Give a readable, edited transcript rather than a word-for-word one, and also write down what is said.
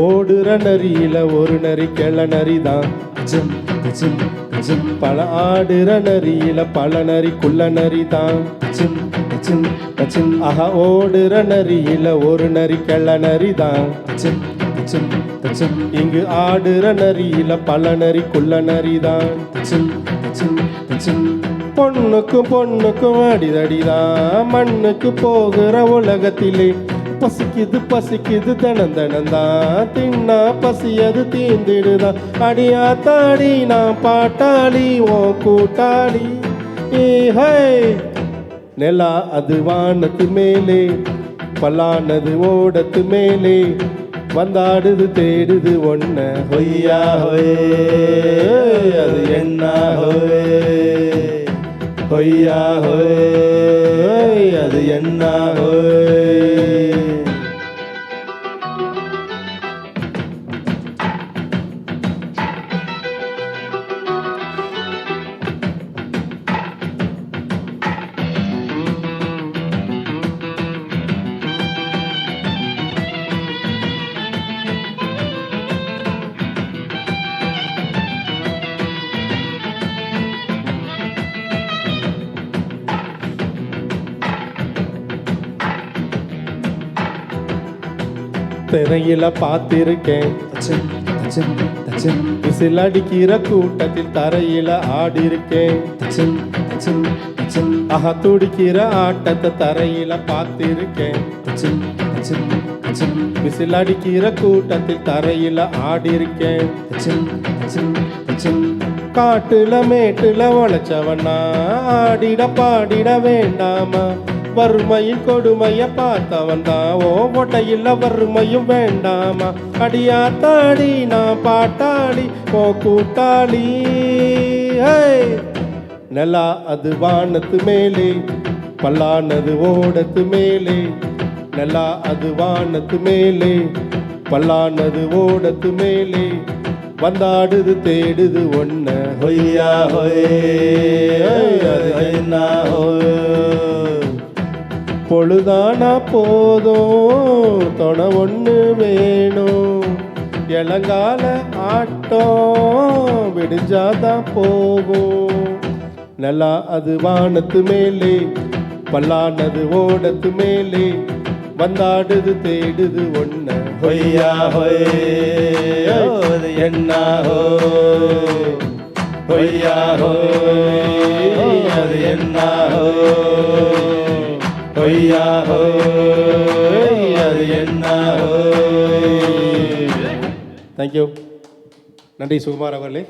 ஓடுற நரியில ஒரு நரி கிள நரிதான், பல ஆடுற நரியில பல நரி குள்ள நரிதான். ஆஹா, ஓடுற நரியில ஒரு நரி கிள நரிதான், இங்கு ஆடுற நரியில பல நரி குள்ள நரிதான். பொண்ணுக்கும் பொண்ணுக்கும் அடிதடிதான், மண்ணுக்கு போகிற உலகத்திலே பசிக்குது பசிக்குது தனம் தனந்தான், தின்னா பசியது தீந்திடுதான். அடியா தாடி நான் பாட்டாளி ஓ கூட்டாளி. நிலா அது வானத்து மேலே, பல்லானது ஓடத்து மேலே, வந்தாடுது தேடுது ஒன்ன. ஹொய்யா ஹொயே அது என்ன ஹொயே, ஹொய்யா ஹொயே அது என்ன ஹொயே. திரையில பார்த்திருக்கேன், விசில் அடிக்கிற கூட்டத்தில் தரையில ஆடிருக்கேன். ஆஹா, துடிக்கிற ஆட்டத்தை தரையில பார்த்திருக்கேன். விசில் அடிக்கிற கூட்டத்தில் தரையில ஆடிருக்கேன். காட்டுல மேட்டுல உழைச்சவனா ஆடிட பாடிட வேண்டாமா, வறுமையின் கொடுமைய பார்த்தவன் தான் ஓ ஒட்டையில் வறுமையும் வேண்டாமா. அடியா தாடி நான் பாட்டாளி ஓ கூட்டாளி. நிலா அது வானத்து மேலே, பல்லானது ஓடத்து மேலே, நிலா அது வானத்து மேலே, பல்லானது ஓடத்து மேலே, வந்தாடுது தேடுது ஒன்ன. ஹொய்யா ஹொயே அது என்ன ஹொயே. பொழுதானா போதும் தொண ஒன்று வேணும், இளங்கால ஆட்டம் விடிஞ்சாதான் போகும். நிலா அது வானத்து மேலே, பல்லானது ஓடத்து மேலே, வந்தாடுது தேடுது ஒன்ன. ஹொய்யா ஹொயே அது என்ன ஹோய், ஹொய்யா ஹோய் அது என்ன ஹோய், ஹொய்யா ஹோய் அது என்ன ஹோய். தேங்க்யூ. நன்றி சுகுமார் அவர்களே.